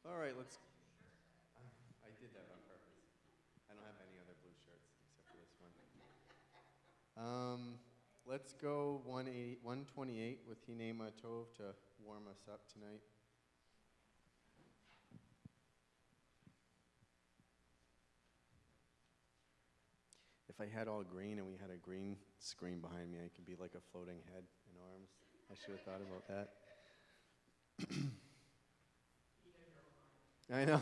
All right, let's. I did that on purpose. I don't have any other blue shirts except for this one. Let's go 128 with Hinema Tov to warm us up tonight. If I had all green and we had a green screen behind me, I could be like a floating head and arms. I should have thought about that. I know.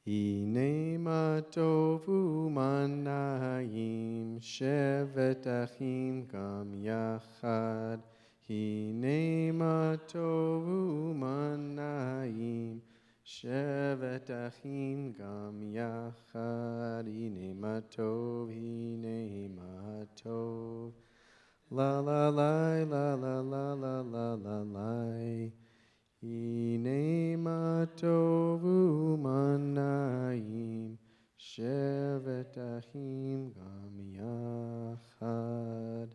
Hinema tovu manayim shevet achim gam yachad. Hinema tovu manayim shevet achim gam yachad. Hinema tov. La la la la la la la la la la. Hinema tovu manayim shevet achim gam yachad.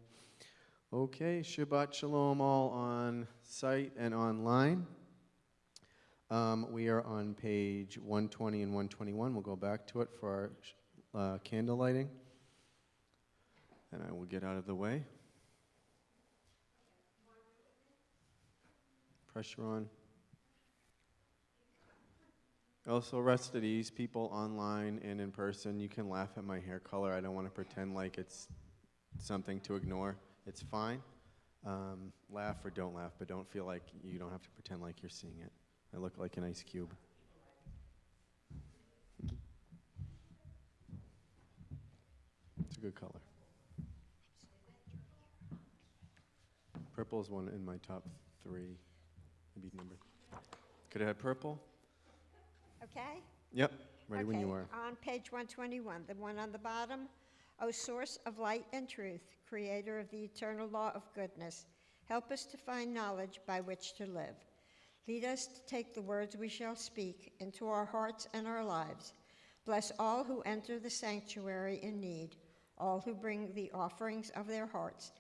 Okay, Shabbat Shalom all on site and online. We are on page 120 and 121. We'll go back to it for our candle lighting. And I will get out of the way. Pressure on. Also, rest at ease, people online and in person. You can laugh at my hair color. I don't want to pretend like it's something to ignore. It's fine. Laugh or don't laugh, but don't feel like you don't have to pretend like you're seeing it. I look like an ice cube. It's a good color. Purple is one in my top 3. Maybe number. Could I have purple? Okay? Yep, ready when you are. On page 121, the one on the bottom. O source of light and truth, creator of the eternal law of goodness, help us to find knowledge by which to live. Lead us to take the words we shall speak into our hearts and our lives. Bless all who enter the sanctuary in need, all who bring the offerings of their hearts.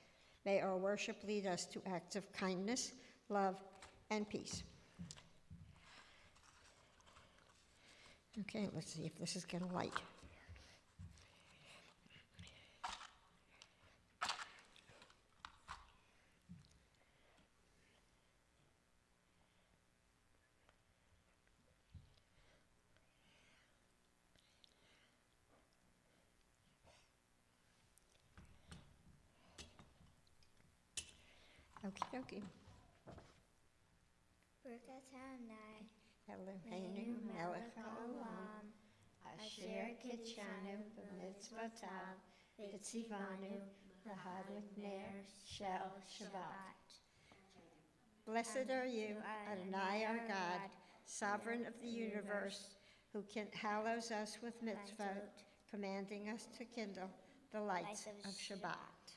May our worship lead us to acts of kindness, love, and peace. Okay, let's see if this is going to light. Okie dokie. Eloheinu melech haolam, asher kitshanu b'mitzvotav, v'tzivanu l'hadlik ner shel Shabbat. Blessed are you, Adonai our God, sovereign of the universe, who hallows us with mitzvot, commanding us to kindle the lights of Shabbat.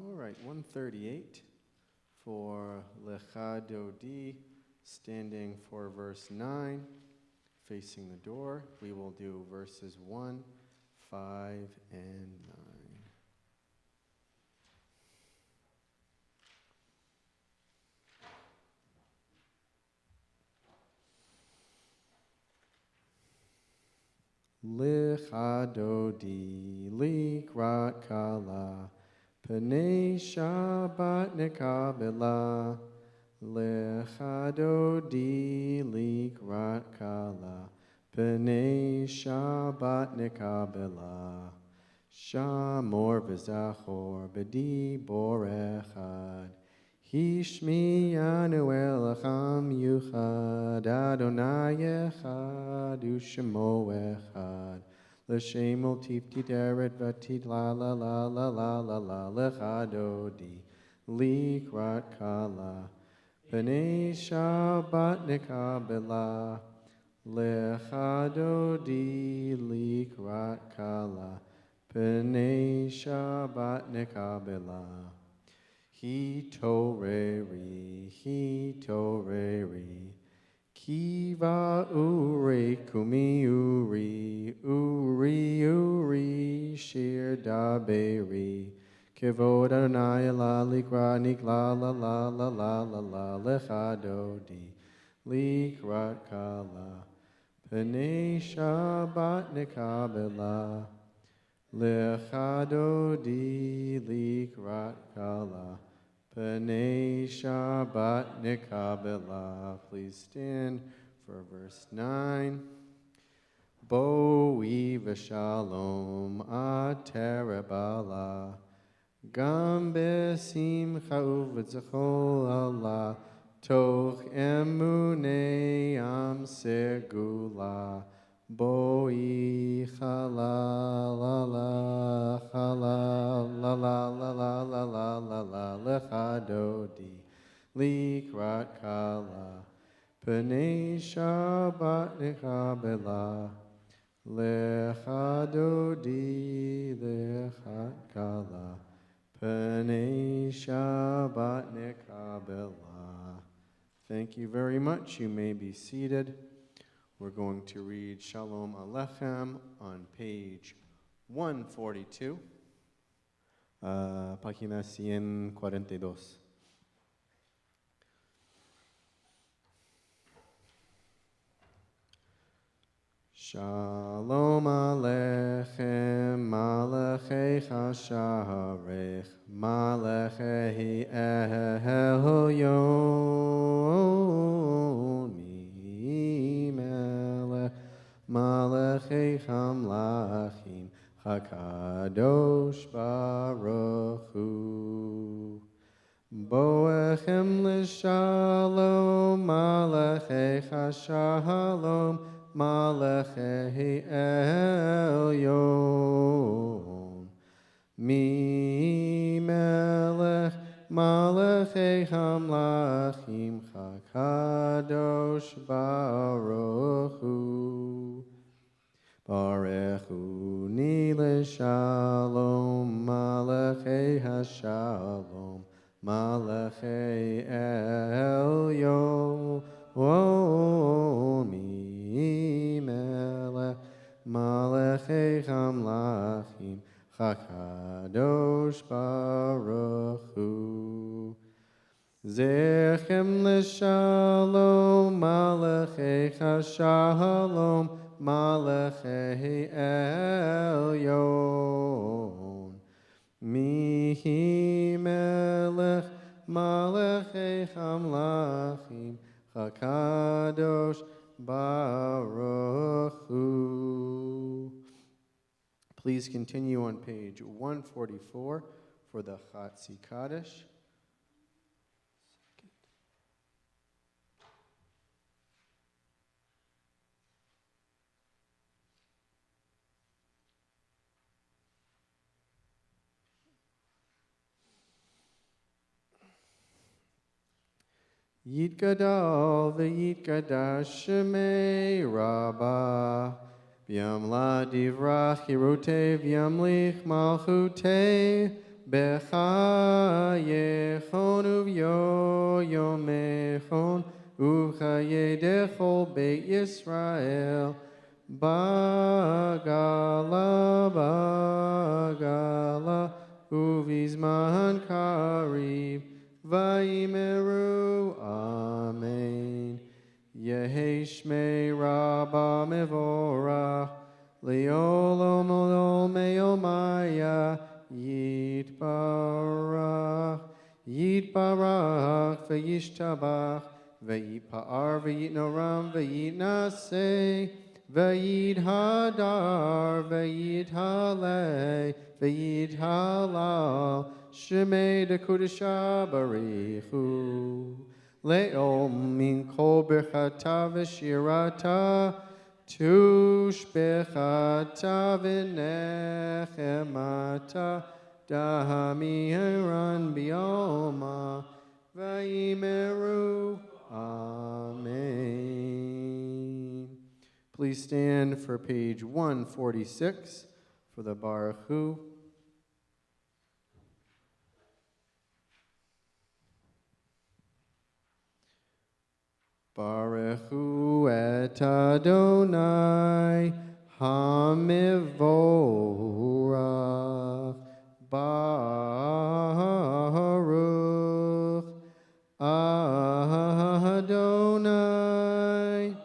All right, 138 for Lecha Dodi, standing for verse 9, facing the door. We will do verses 1, 5, and 9. Lecha Dodi, likrat kala, P'nei Shabbat nekabela, Lecha Dodi likrat kala, P'nei Shabbat nekabela, Shamor v'zachor b'di borechad, Hishmiyanu elacham yuchad, Adonai echad u'shemo echad, L'shem motif titeret vatit la la la la la la la lechadodi likrat kala B'nei Shabbat nekabela lechadodi likrat kala B'nei Shabbat nekabela Hi toreri Kiva uri kumi uri shir daberi Kivod Adonai la likra nikla la la la la la la lechadodi likrat kala P'nei Shabbat nekabela lechadodi likrat kala P'nei Shabbat nekabela. Please stand for verse 9. Boi v'shalom aterebala Gam besimcha uv'tzachol Allah toch emunei am segula Boi chala la la chala la la la la la la la la lechadodi likrat kala P'nei Shabbat nekabela lechadodi lechat kala P'nei Shabbat nekabela. Thank you very much. You may be seated. We're going to read Shalom Alechem on page 142, página 142. Shalom Alechem, Malachei Chasharech, Malachei Elyon, Melech, Malachei Hamlachim, HaKadosh Baruch Hu. Boechem l'shalom, Malachei Chashalom, Malachei Elyon. Mi melech Malachei Hamlachim HaKadosh Baruch Hu. Baruch Hu ni l'shalom Malachei Hashalom Malachei Elyon. Mi melech Malachei Hamlachim HaKadosh Baruch Hu. Zechem l'shalom Malachei Hashalom Malachei Elyon. Mihi melech Malachei Hamlachim HaKadosh Baruch Hu. Please continue on page 144 for the Chatzi Kaddish. Yitgadal v'yitgadash shemei Rabbah V'yamla divrach hirotei v'yamlich malchutei B'chayechon uv'yoyomechon Uv'chaye dechol beit Yisrael Bagala uv'izman kariv Vaimeru, Amen. Yehi Shmei Rabba Mevorach, Leolom Olol Meomaya, Yitbarach, Yitbarach, V'yishtabach, V'yitpa'ar, V'yitnoram, V'yitnaseh, V'yithadar, V'yithaleh, V'yithalal, Shemei de Kudusha Barichu Le'om min kol birchata v'shirata Tushbechata v'nechemata dahamiran bioma v'yimeru. Amen. Please stand for page 146 for the Baruch Hu. Baruch Hu et Adonai hamivorach. Baruch Adonai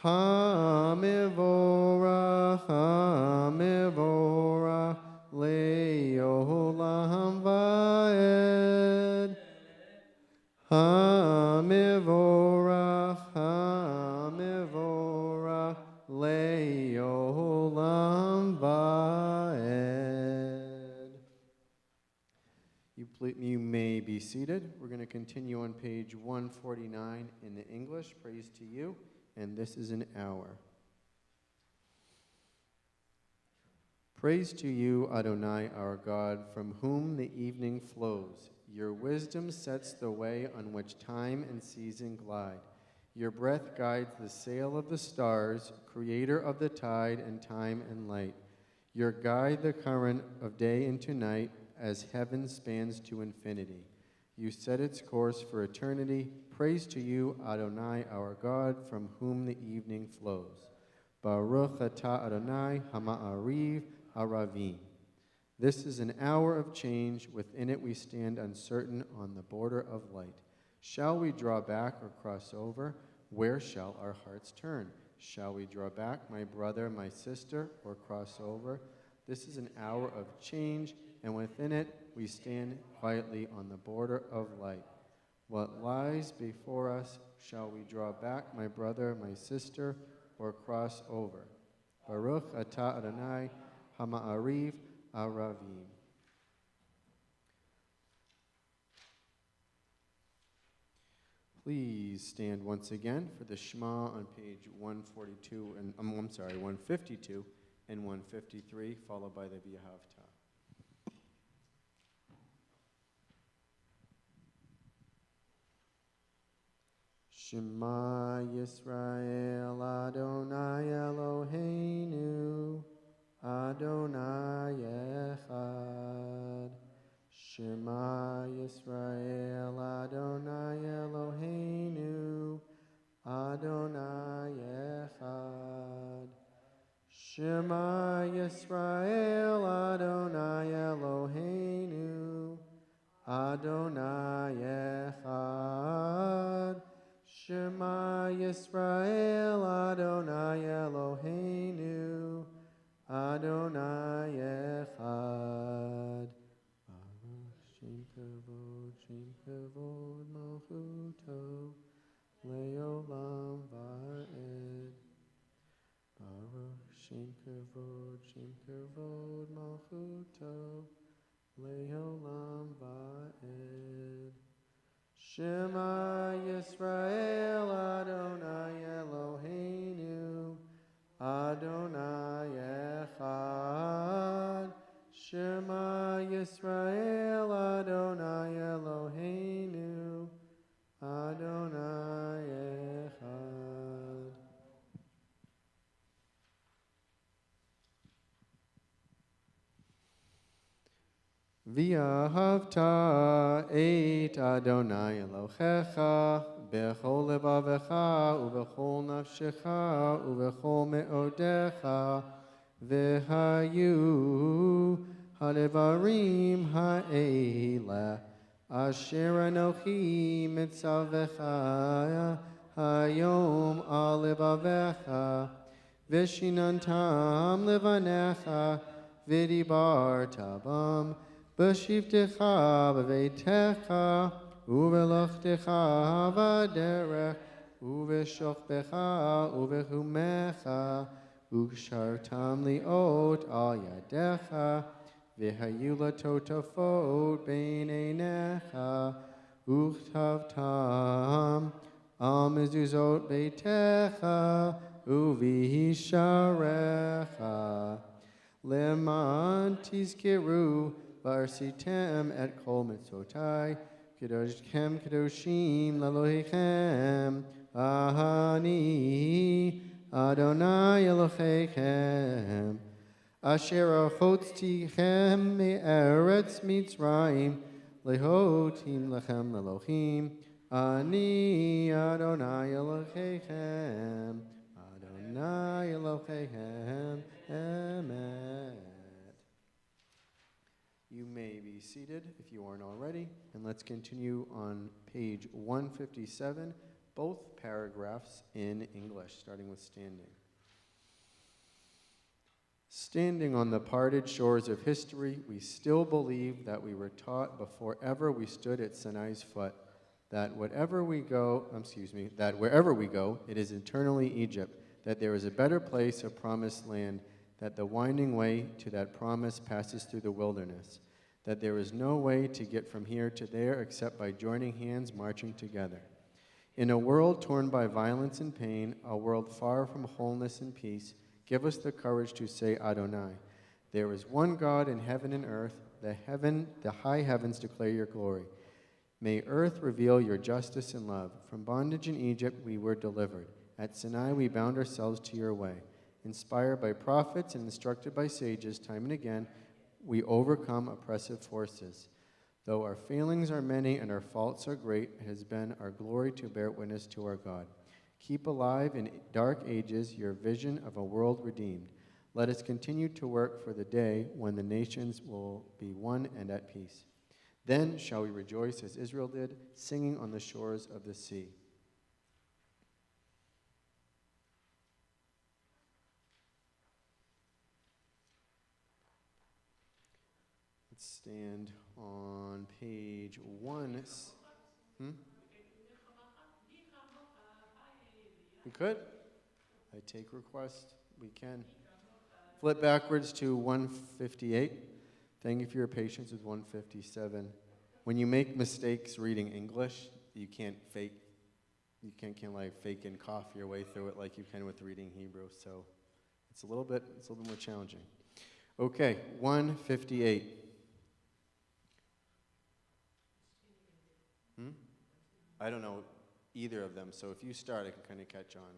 hamivorach, hamivorach le'olam va'ed. Hamivorach, hamivorach le'olam va'ed. You may be seated. We're going to continue on page 149 in the English. Praise to you. And this is an hour. Praise to you, Adonai, our God, from whom the evening flows. Your wisdom sets the way on which time and season glide. Your breath guides the sail of the stars, creator of the tide and time and light. Your guide the current of day into night, as heaven spans to infinity. You set its course for eternity. Praise to you, Adonai, our God, from whom the evening flows. Baruch atah Adonai hama'ariv aravim. This is an hour of change. Within it we stand uncertain on the border of light. Shall we draw back or cross over? Where shall our hearts turn? Shall we draw back, my brother, my sister, or cross over? This is an hour of change, and within it we stand quietly on the border of light. What lies before us, shall we draw back, my brother, my sister, or cross over? Baruch atah Adonai hama'ariv aravim. Please stand once again for the Shema on page 142 and 152 and 153, followed by the V'ahavta. Shema Yisrael Adonai Eloheinu Adonai Echad. Shema Yisrael Adonai Eloheinu Adonai Echad. Shema Yisrael Adonai Eloheinu Adonai Echad. Shema Yisrael Adonai Eloheinu Adonai Echad. Baruch Shem Kavod Malchuto Le'olam Va'ed. Baruch Shem Kavod Malchuto Le'olam Va'ed. Shema Yisrael Adonai Eloheinu Adonai Echad. Shema Yisrael Adonai Eloheinu Adonai Echad. V'ahavta et Adonai Elohecha b'chol levavecha u'b'chol nafshecha u'b'chol me'odecha v'hayu halevarim ha'ela asher anochi mitzavecha hayom al levavecha v'shinantam levanecha v'dibarta bam b'shivtecha b'veitecha uvelochtecha v'derech uveshochbecha uvehumecha ukshartam liot al yadecha v'hayu latotafot b'neinecha uchtavtam al mezuzot beitecha uvisharecha. Leman tizkiru varsitem et kol mitzotai. Kedoshchem kedoshim lalohechem. Ahani Adonai Elohechem. Asher achotztichem me'eretz Mitzrayim. Lehotim lechem Elohim. Ani Adonai Elohechem. Adonai Elohechem. Amen. You may be seated if you aren't already, and let's continue on page 157, both paragraphs in English, starting with standing. Standing on the parted shores of history, we still believe that we were taught before ever we stood at Sinai's foot, that wherever we go, it is eternally Egypt, that there is a better place, a promised land, that the winding way to that promise passes through the wilderness, that there is no way to get from here to there except by joining hands, marching together. In a world torn by violence and pain, a world far from wholeness and peace, give us the courage to say Adonai. There is one God in heaven and earth. The high heavens declare your glory. May earth reveal your justice and love. From bondage in Egypt we were delivered. At Sinai we bound ourselves to your way. Inspired by prophets and instructed by sages, time and again, we overcome oppressive forces. Though our failings are many and our faults are great, it has been our glory to bear witness to our God. Keep alive in dark ages your vision of a world redeemed. Let us continue to work for the day when the nations will be one and at peace. Then shall we rejoice as Israel did, singing on the shores of the sea. Let's stand on page 1. We could. I take request. We can. Flip backwards to 158. Thank you for your patience with 157. When you make mistakes reading English, you can't fake and cough your way through it like you can with reading Hebrew. So it's a little bit more challenging. Okay, 158. I don't know either of them, so if you start, I can kind of catch on.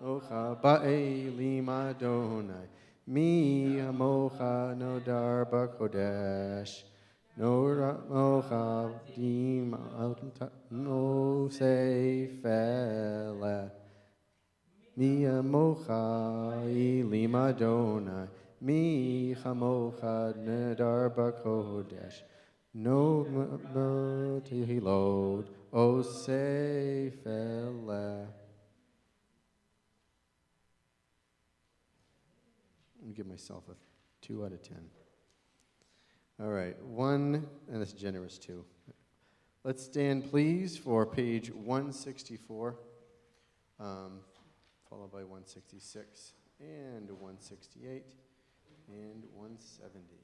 Ocha ba'elim Adonai, mi hamocha nodar b'kodesh, nora mocha dim no seifele, mi hamocha elim Adonai, mi hamocha nodar b'kodesh. No tehilot, o seifele. Let me give myself a 2 out of 10. All right, 1, and that's generous too. Let's stand, please, for page 164, followed by 166, and 168, and 170.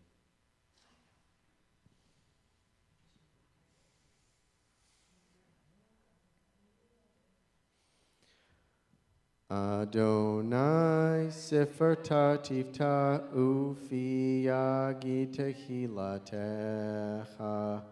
Adonai seferta tifta ufiyagi tehilatecha.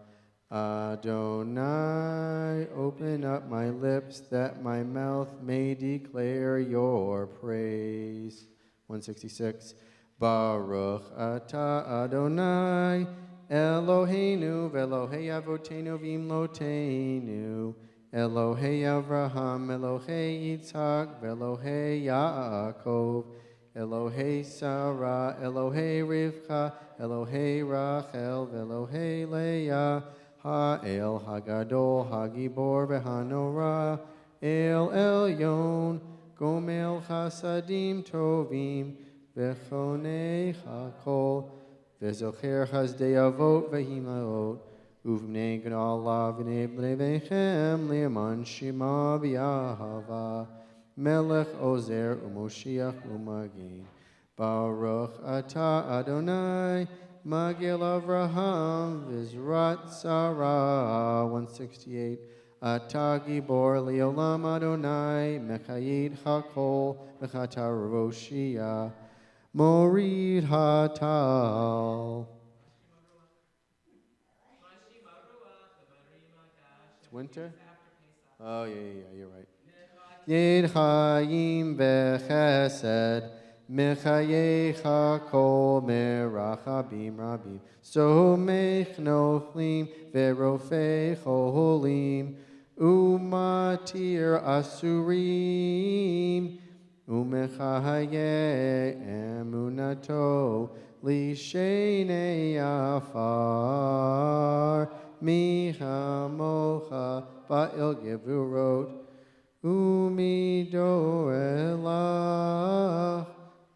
Adonai, open up my lips that my mouth may declare your praise. 166. Baruch atah Adonai, Eloheinu ve'Elohei avotenu v'imloteinu. Elohei Avraham, Elohei Yitzhak, Elohei Yaakov, Elohei Sarah, Elohei Rivka, Elohei Rachel, Elohei Leah, Ha'el Hagadol, Hagibor v'Hanora, El Elyon, Gomel Chasadim Tovim, V'chonei Hakol, V'zocher Chazdei Avot v'Himaot, Uvnei G'nala v'nei b'nei v'echem li'aman shima v'yahava Melech Ozer u'Moshiach u'Magen Baruch atah Adonai Magil Avraham v'Zrat Sarah 168 Ata gibor leolam Adonai, mechayid hakol, mechata roshia, morid hatal. It's winter? Oh, yeah, you're right. Yed Chaim v'chesed, mechayecha kol merachabim rabim. Somech nochlim v'rofei cholim, umatir asurim, umechaye emunato, lishenei afar, mihamocha ba'il gevurot, Umido elach,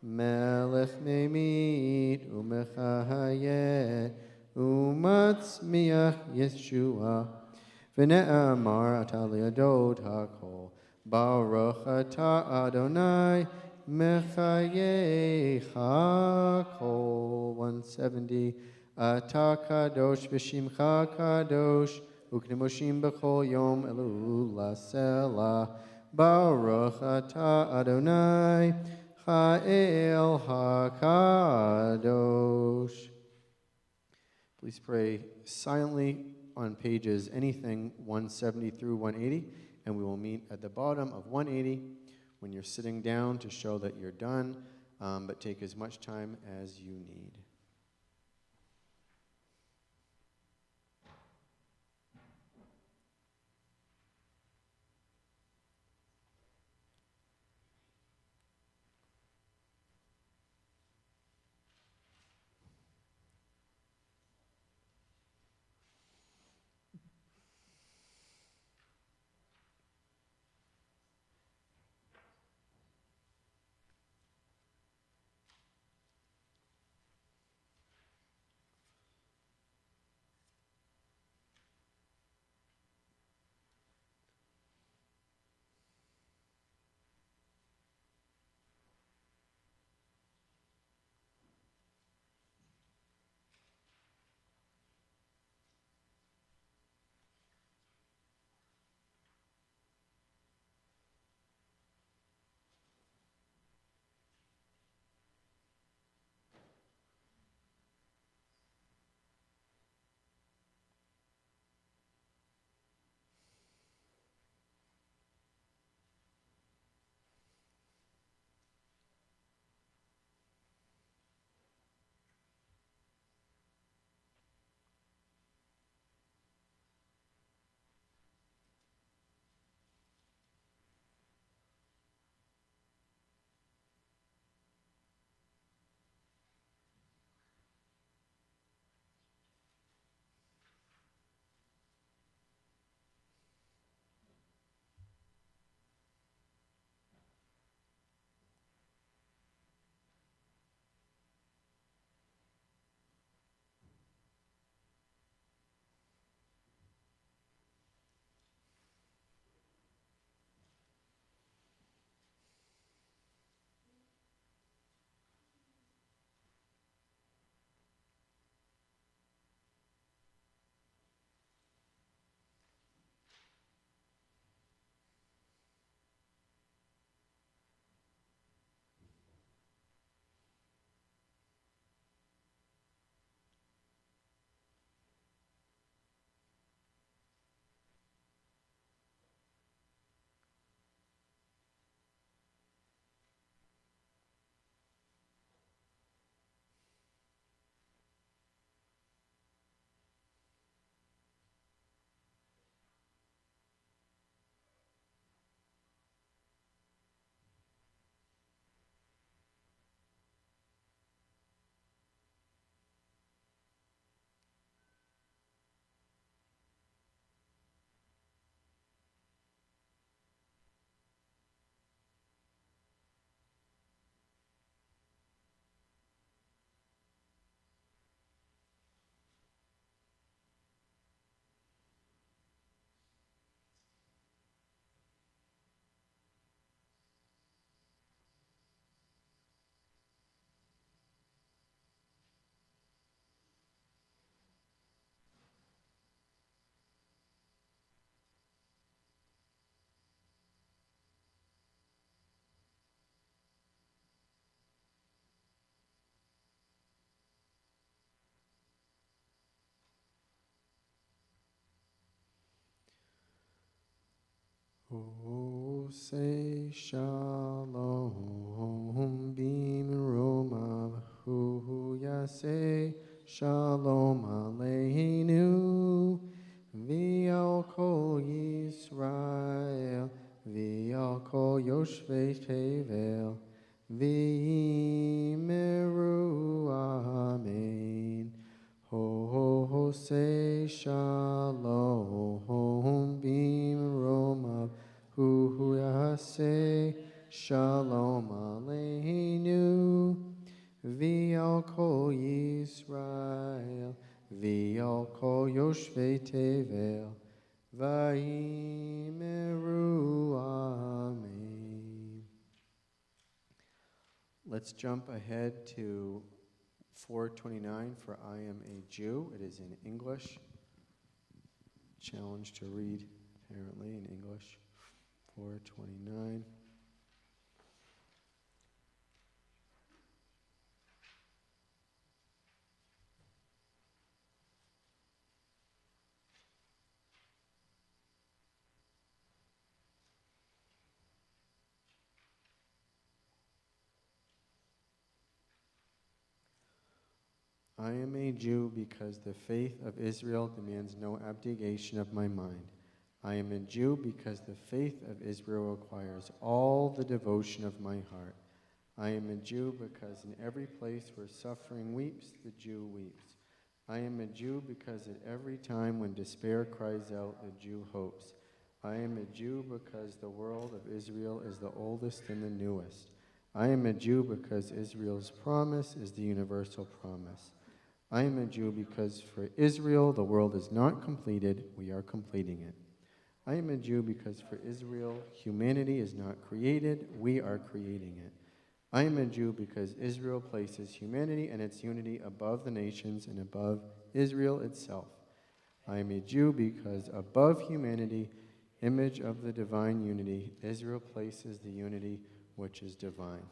melech memit, umechayet, umatzmiach Yeshua. V'ne'amar ataliadot hakol, baruch ata Adonai, mechayecha kol. 170. Ata kadosh v'shimcha kadosh, uknemoshim b'chol yom elul lasela. Baruch ata Adonai, ha'el hakadosh. Please pray silently on pages anything 170 through 180, and we will meet at the bottom of 180 when you're sitting down to show that you're done, but take as much time as you need. Say shalom bimromav hu yaseh shalom aleinu v'al kol Yisrael v'al kol yoshvei tevel v'yimeru amen. Ho say shalom bimromav hu yaseh shalom aleinu v'al kol Yisrael v'al kol yoshvei tevel v'yimeru amen. Let's jump ahead to 429 for I am a Jew. It is in English. Challenge to read, apparently, in English. 429. I am a Jew because the faith of Israel demands no abdication of my mind. I am a Jew because the faith of Israel requires all the devotion of my heart. I am a Jew because in every place where suffering weeps, the Jew weeps. I am a Jew because at every time when despair cries out, the Jew hopes. I am a Jew because the world of Israel is the oldest and the newest. I am a Jew because Israel's promise is the universal promise. I am a Jew because for Israel the world is not completed, we are completing it. I am a Jew because for Israel humanity is not created, we are creating it. I am a Jew because Israel places humanity and its unity above the nations and above Israel itself. I am a Jew because above humanity, image of the divine unity, Israel places the unity which is divine.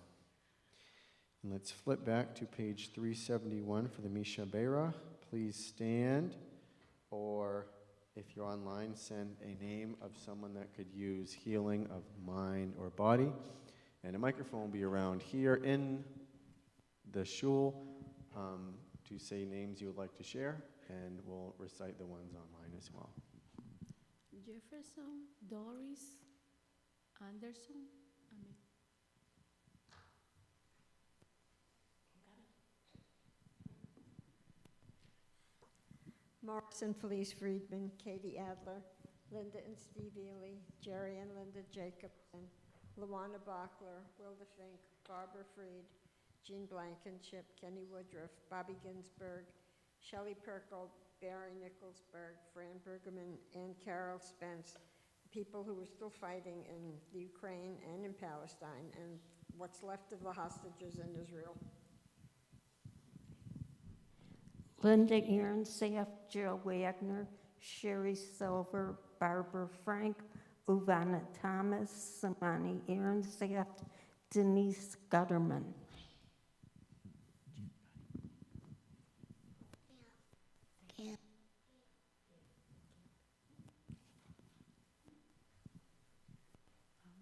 And let's flip back to page 371 for the Misha Beirach. Please stand, or if you're online, send a name of someone that could use healing of mind or body. And a microphone will be around here in the shul to say names you would like to share, and we'll recite the ones online as well. Jefferson, Doris, Anderson, Amen. Morrison, Felice Friedman, Katie Adler, Linda and Steve Ely, Jerry and Linda Jacobson, Luana Bachler, Wilda Fink, Barbara Freed, Jean Blankenship, Kenny Woodruff, Bobby Ginsberg, Shelley Perkle, Barry Nicholsberg, Fran Bergerman, and Carol Spence, people who are still fighting in the Ukraine and in Palestine, and what's left of the hostages in Israel. Linda Ehrensaft, Jill Wagner, Sherry Silver, Barbara Frank, Uvana Thomas, Samani Ehrensaft, Denise Gutterman.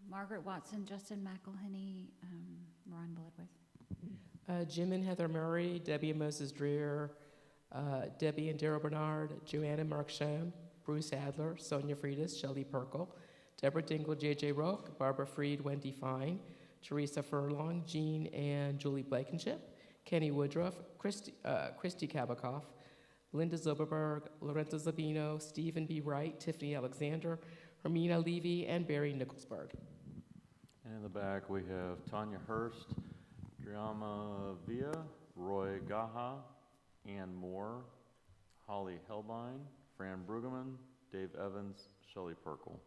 Margaret Watson, Justin McElhenney, Ron Bloodworth. Jim and Heather Murray, Debbie and Moses Dreer, Debbie and Daryl Bernard, Joanna Marksham, Bruce Adler, Sonia Freitas, Shelley Perkle, Deborah Dingle, J.J. Roque, Barbara Freed, Wendy Fine, Teresa Furlong, Jean and Julie Blankenship, Kenny Woodruff, Christy Kabakoff, Linda Zuberberg, Lorenzo Zabino, Stephen B. Wright, Tiffany Alexander, Hermina Levy, and Barry Nicholsberg. And in the back we have Tanya Hurst, Driama Villa, Roy Gaha, Ann Moore, Holly Helbine, Fran Brueggemann, Dave Evans, Shelley Perkle.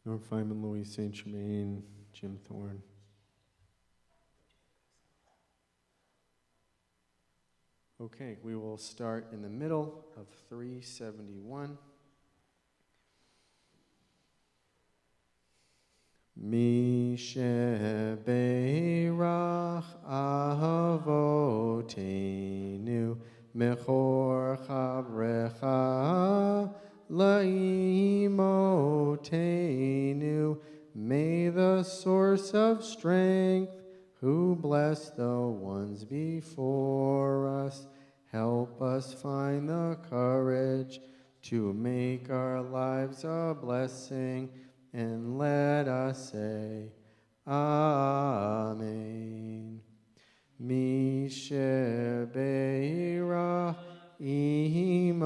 Norm Feynman, Louis St. Germain, Jim Thorne. Okay, we will start in the middle of 371. Mishe Beirach Avotenu Mechor Chavrecha Laimot Eloheinu, may the source of strength, who bless the ones before us, help us find the courage to make our lives a blessing, and let us say, Amen. Mishebeira imotenu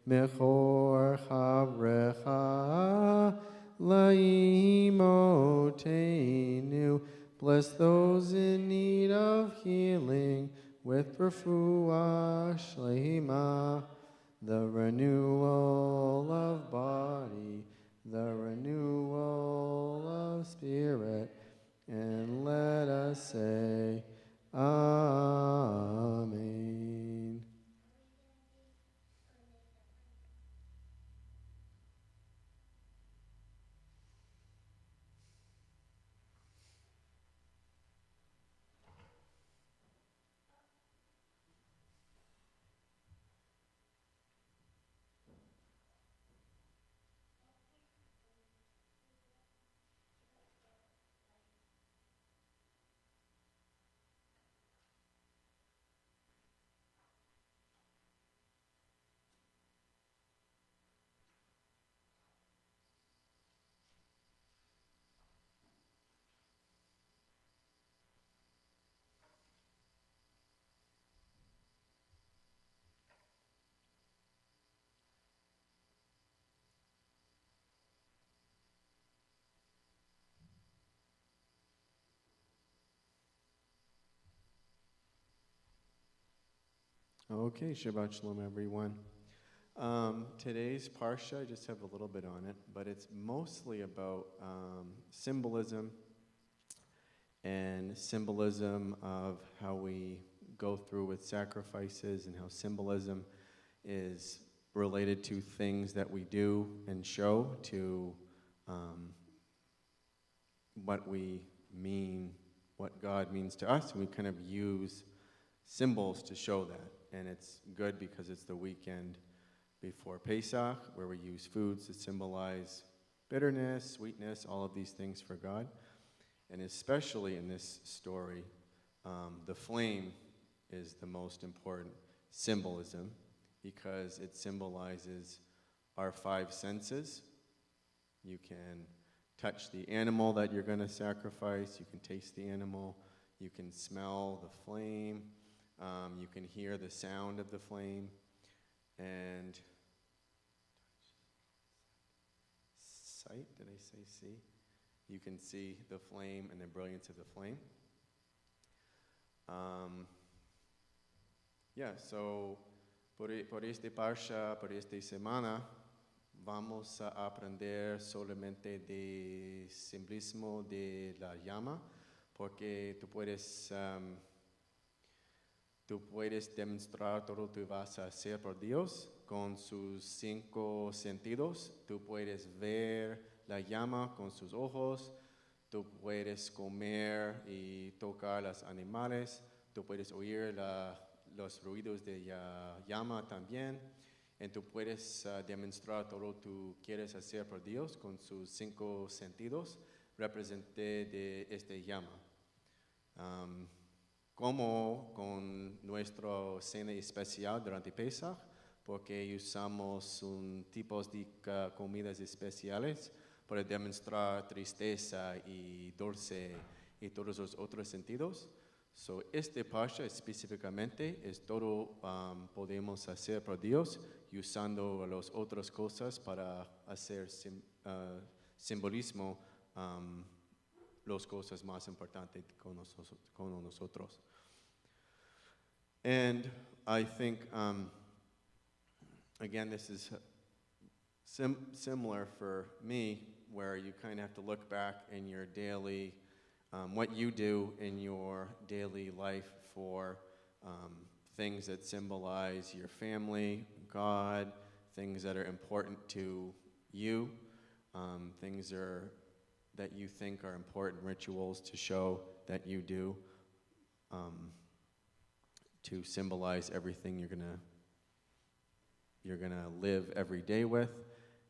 mechor chavrecha laimotenu. Bless those in need of healing with refuah shlema, the renewal of body, the renewal of spirit, and let us say, Amen. Okay, Shabbat Shalom, everyone. Today's Parsha, I just have a little bit on it, but it's mostly about symbolism and symbolism of how we go through with sacrifices and how symbolism is related to things that we do and show to what we mean, what God means to us, and we kind of use symbols to show that. And it's good because it's the weekend before Pesach, where we use foods to symbolize bitterness, sweetness, all of these things for God. And especially in this story, the flame is the most important symbolism because it symbolizes our five senses. You can touch the animal that you're going to sacrifice, you can taste the animal, you can smell the flame, you can hear the sound of the flame, and sight, did I say see? You can see the flame and the brilliance of the flame. So por este Parsha, por esta semana, vamos a aprender solamente de simbolismo de la llama, porque tú puedes demostrar todo lo que vas a hacer por Dios con sus 5 sentidos. Tú puedes ver la llama con sus ojos, tú puedes comer y tocar los animales, tú puedes oír los ruidos de la llama también, y tú puedes demostrar todo lo que tú quieres hacer por Dios con sus 5 sentidos, representé de esta llama. Como con nuestro cena especial durante Pesach, porque usamos un tipo de comidas especiales para demostrar tristeza y dulce y todos los otros sentidos. So, este Parsha específicamente es todo podemos hacer por Dios usando las otras cosas para hacer simbolismo las cosas más importantes con nosotros. And I think, again, this is similar for me, where you kind of have to look back in your daily, what you do in your daily life for things that symbolize your family, God, things that are important to you, things that you think are important rituals to show that you do, to symbolize everything you're gonna live every day with.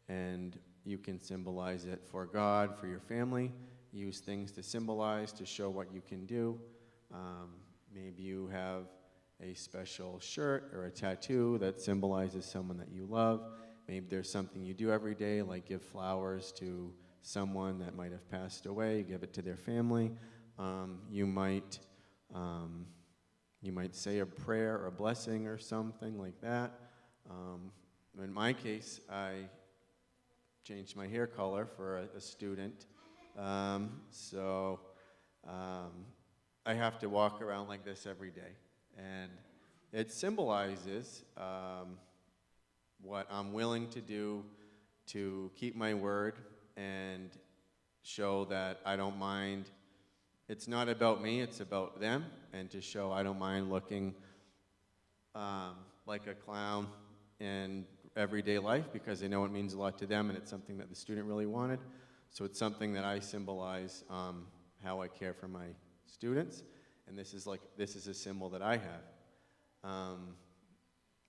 and you can symbolize it for God, for your family. Use things to symbolize, to show what you can do. Maybe you have a special shirt or a tattoo that symbolizes someone that you love. Maybe there's something you do every day, like give flowers to someone that might have passed away, give it to their family. You might say a prayer or a blessing or something like that. In my case, I changed my hair color for a student. So I have to walk around like this every day. And it symbolizes what I'm willing to do to keep my word and show that I don't mind. It's not about me, it's about them, and to show I don't mind looking like a clown in everyday life because I know it means a lot to them and it's something that the student really wanted. So it's something that I symbolize how I care for my students, and this is a symbol that I have.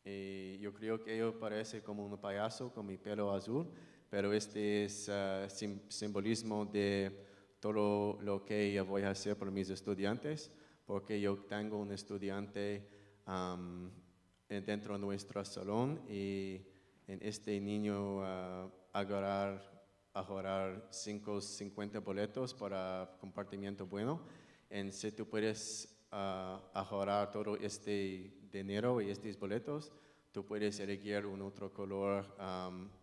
Yo creo que ello parece como un payaso con mi pelo azul, pero este es simbolismo de todo lo que yo voy a hacer por mis estudiantes, porque yo tengo un estudiante dentro de nuestro salón y en este niño agarrar 50 boletos para compartimiento bueno. Y si tú puedes ahorrar todo este dinero y estos boletos, tú puedes elegir un otro color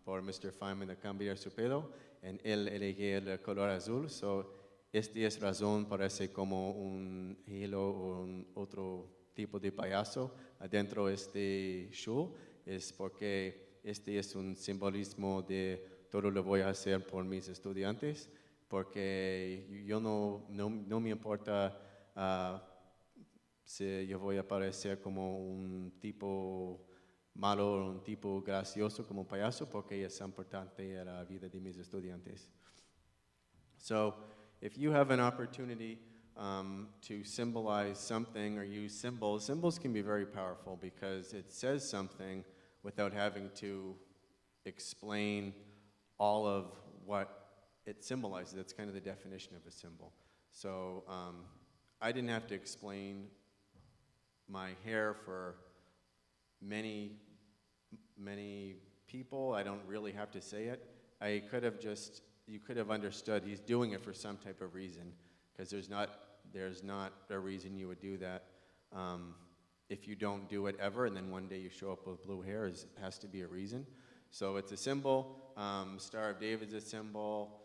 por Mr. Feynman de cambiar su pelo, y él elegir el color azul. So, esta es razón, parece como un hilo o un otro tipo de payaso adentro de este show, es porque este es un simbolismo de todo lo voy a hacer por mis estudiantes, porque yo no me importa si yo voy a parecer como un tipo malo o un tipo gracioso como payaso, porque es importante en la vida de mis estudiantes. So, if you have an opportunity to symbolize something or use symbols, symbols can be very powerful because it says something without having to explain all of what it symbolizes. That's kind of the definition of a symbol. So I didn't have to explain my hair for many people. I don't really have to say it. You could have understood he's doing it for some type of reason, because there's not a reason you would do that. If you don't do it ever and then one day you show up with blue hair, it has to be a reason. So it's a symbol. Star of David's a symbol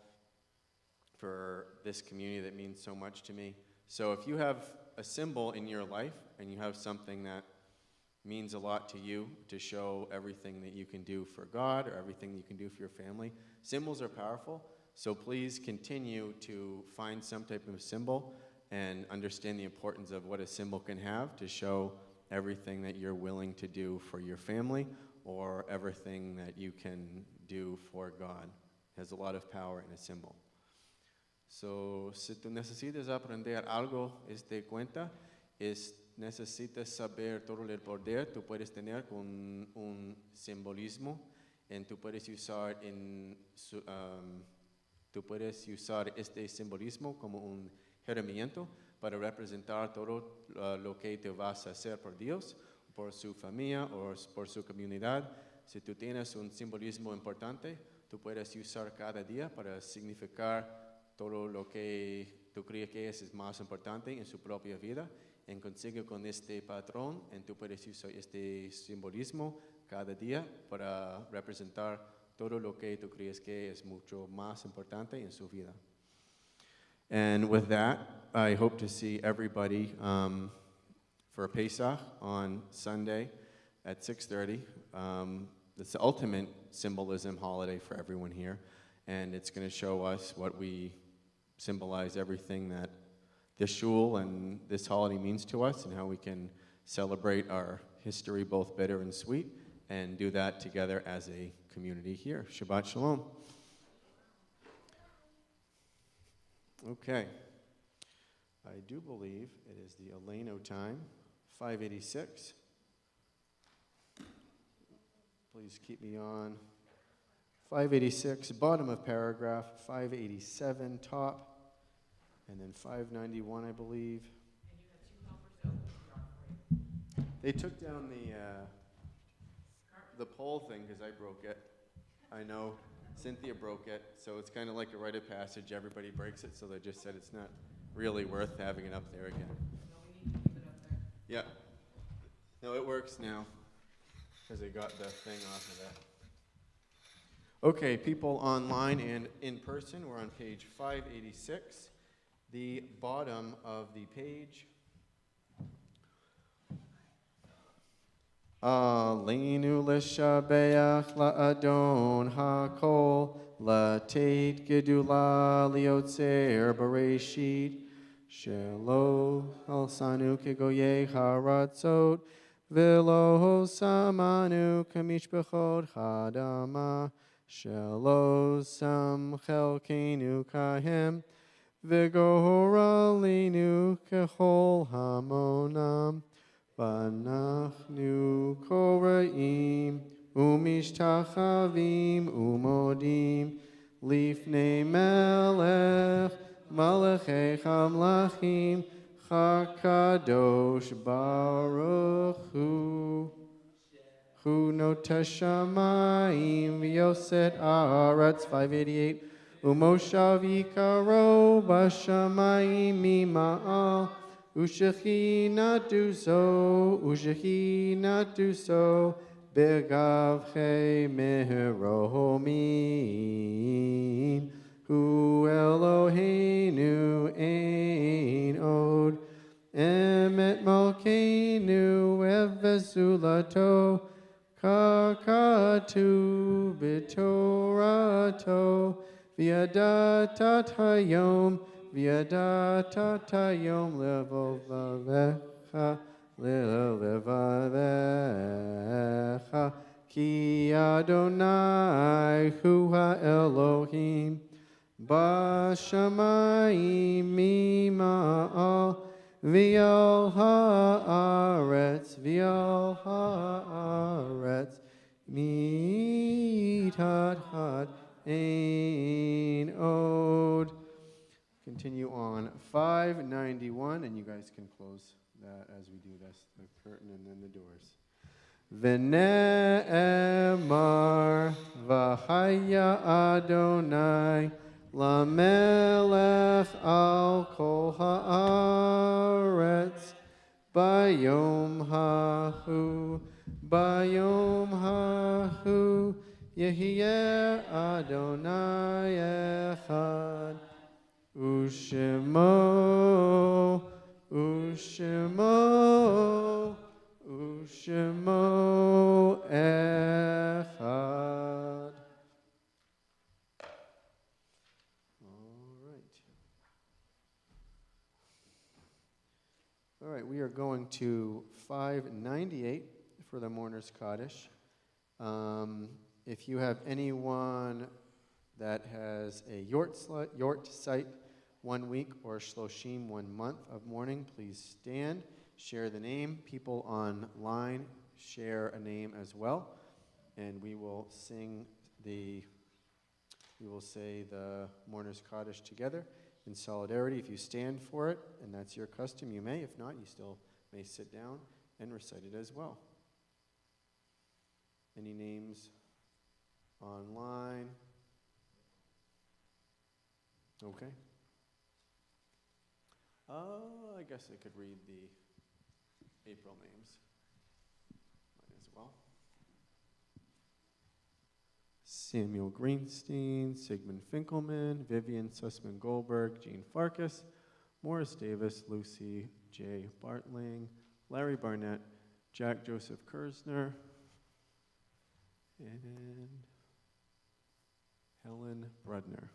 for this community that means so much to me. So if you have a symbol in your life and you have something that means a lot to you to show everything that you can do for God or everything you can do for your family, symbols are powerful. So please continue to find some type of symbol and understand the importance of what a symbol can have to show everything that you're willing to do for your family or everything that you can do for God. It has a lot of power in a symbol. So, si tú necesitas aprender algo, cuenta, necesitas saber todo el poder, tú puedes tener con un simbolismo, y tú puedes usar este simbolismo como un herramienta para representar todo lo que te vas a hacer por Dios, por su familia o por su comunidad. Si tú tienes un simbolismo importante, tú puedes usar cada día para significar todo lo que tú crees que es más importante en su propia vida. Y consigue con este patrón, y tú puedes usar este simbolismo cada día para representar todo lo que tú crees que es mucho más importante en su vida. And with that, I hope to see everybody for Pesach on Sunday at 6:30. It's the ultimate symbolism holiday for everyone here, and it's going to show us what we symbolize, everything that this shul and this holiday means to us, and how we can celebrate our history, both bitter and sweet, and do that together as a community here. Shabbat Shalom. Okay. I do believe it is the Eleno time, 586. Please keep me on 586, bottom of paragraph, 587, top, and then 591, I believe. They took down the poll thing because I broke it. I know. Cynthia broke it, so it's kind of like a rite of passage. Everybody breaks it, so they just said it's not really worth having it up there again. No, we need to keep it up there. Yeah. No, it works now because they got the thing off of that. Okay, people online and in person, we're on page 586, the bottom of the page. Aleinu l'shabeach la'adon ha'kol la'teit gedula liotzer bereshit shelo alsanu kegoyei haratzot v'lo samanu kamishbechot hadama shelo sam chelkenu kahem v'gohoralinu kechol hamonam Vanachnu koraim umishtachavim umodim lifnei melech malachei hamlachim chakadosh baruch hu noteshamayim v'yoset aretz 588 umoshavikaro bashamayim mima'al Ushechinatu so, begavchei meherohomim, hu Eloheinu ein od, emet malkeinu evesulato, kakatu bitorato, viadatat hayom, V'yadata yom levavecha ki Adonai hu ha'Elohim b'shamayim mima'al v'yal ha'aretz mitat had ein od. Continue on 591, and you guys can close that as we do this, the curtain and then the doors. V'ne'emar v'haya Adonai lamelech al kol ha'aretz bayom hahu yehiye Adonai echad Ushemo echad. All right, we are going to 598 for the Mourner's Kaddish. If you have anyone that has a Yort site 1 week or Shloshim 1 month of mourning, please stand, share the name. People online share a name as well, and we will say the Mourner's Kaddish together in solidarity. If you stand for it, and that's your custom, you may. If not, you still may sit down and recite it as well. Any names online? Okay. I guess I could read the April names. Might as well. Samuel Greenstein, Sigmund Finkelman, Vivian Sussman Goldberg, Jean Farkas, Morris Davis, Lucy J. Bartling, Larry Barnett, Jack Joseph Kersner, and Helen Brudner.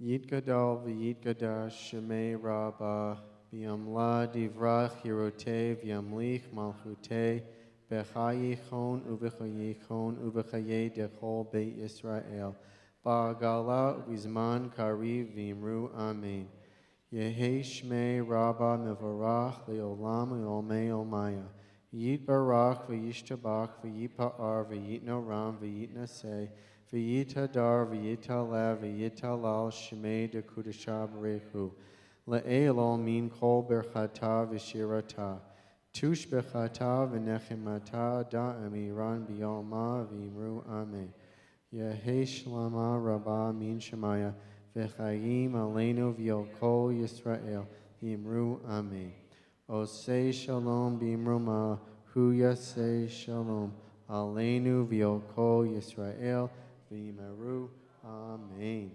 Yitgadal v'yitgadash shemei rabba v'yamla divrach hirote v'yamlich malchute b'chayichon u'v'chayichon u'v'chayei dechol beit Yisrael Ba'gala Vizman Kariv Vimru Amen. Yehi Shmei Rabba Mevarach Leolam Leolmei Olmaya. Yit Barak V'yishtabach V'yipa'ar V'yitno Ram V'yitnaseh V'yitadar V'yitalev V'yitalal Shmei De Kudashah Barechu. Le'elol Min Kol Berchata V'shirata. Tush Bechata V'nechemata Da'amiran B'yolma V'imru Amen. Yehi Shlama Rabba Min Shemaya. V'chayim aleinu v'yol kol Yisrael, v'imru amen. Osei shalom b'imru ma'hu yasei shalom, aleinu v'yol kol Yisrael, v'imru amen.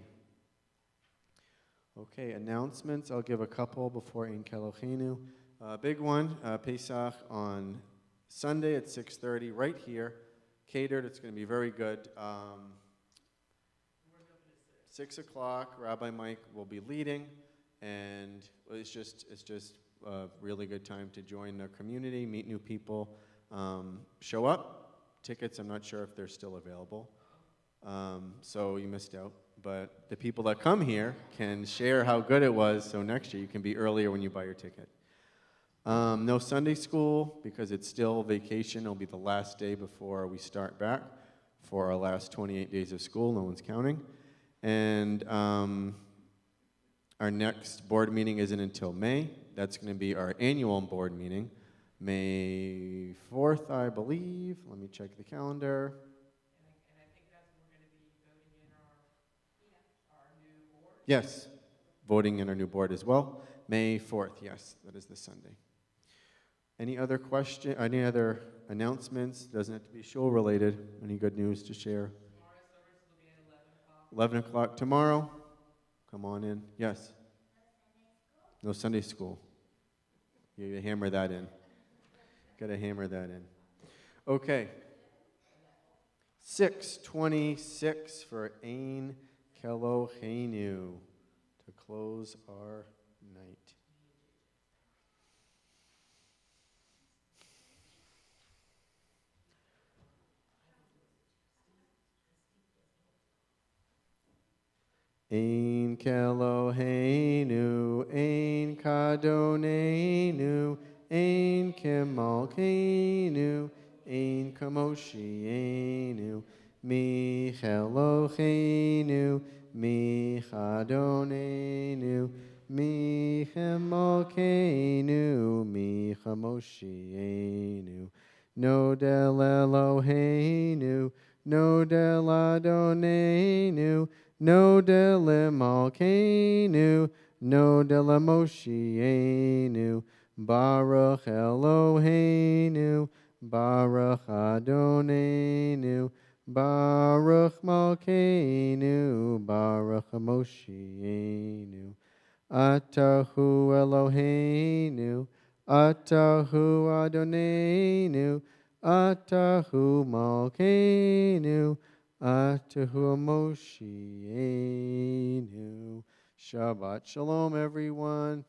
Okay, announcements. I'll give a couple before Ein Kelochenu. Big one, Pesach on Sunday at 6:30, right here, catered. It's going to be very good. 6 o'clock, Rabbi Mike will be leading, and it's just a really good time to join the community, meet new people, show up. Tickets, I'm not sure if they're still available, so you missed out. But the people that come here can share how good it was, so next year you can be earlier when you buy your ticket. No Sunday school, because it's still vacation. It'll be the last day before we start back for our last 28 days of school. No one's counting. And our next board meeting isn't until May. That's going to be our annual board meeting, May 4th, I believe. Let me check the calendar. And I think that's when we're going to be voting in our new board. Yes, voting in our new board as well. May 4th, yes, that is this Sunday. Any other any other announcements? Doesn't have to be shul related. Any good news to share? 11 o'clock tomorrow. Come on in. Yes. No Sunday school. You gotta hammer that in. Gotta hammer that in. Okay. 6:26 for Ein Kelochenu to close our night. Ein Keloheinu, Ein Kadonenu, Ein Kemalkeinu, Ein Kamoshienu, Mi Cheloheinu, Mi Chadonenu, Mi Chemalkeinu, Mi Chamoshienu, Nodel Eloheinu, Nodel Adonenu, Nodel Malkeinu, Nodel Moshienu, Baruch Eloheinu, Baruch Adonenu, Baruch Malkeinu, Baruch Moshienu, Atahu Eloheinu, Atahu Adonenu, Atahu Malkeinu, Atahu Moshienu. Shabbat Shalom, everyone.